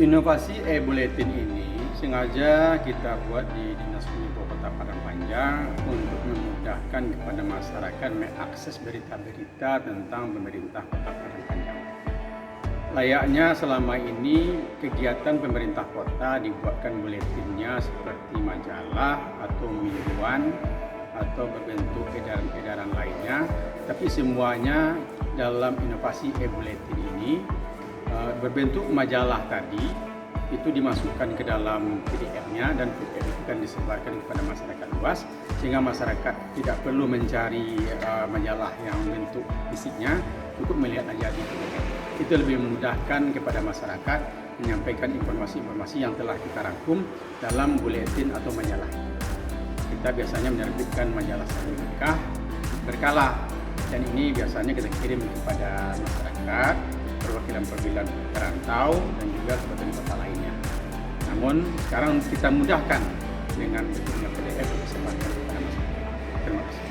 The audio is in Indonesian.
Inovasi e-bulletin ini sengaja kita buat di Dinas Kominfo Kota Padang Panjang untuk memudahkan kepada masyarakat mengakses berita-berita tentang pemerintah Kota Padang Panjang. Layaknya selama ini kegiatan pemerintah kota dibuatkan buletinnya seperti majalah atau mingguan atau berbentuk edaran-edaran lainnya, tapi semuanya dalam inovasi e-bulletin ini berbentuk majalah tadi itu dimasukkan ke dalam PDF-nya dan PDF itu kan disebarkan kepada masyarakat luas sehingga masyarakat tidak perlu mencari majalah yang bentuk fisiknya, cukup melihat aja di PDF. Itu lebih memudahkan kepada masyarakat menyampaikan informasi-informasi yang telah kita rangkum dalam buletin atau majalah. Kita biasanya menerbitkan majalah satu naskah berkala dan ini biasanya kita kirim kepada masyarakat, perwakilan-perwakilan perantau dan juga kabupaten kota lainnya. Namun sekarang kita mudahkan dengan bentuknya PDF disebarkan kepada masyarakat. Terima kasih.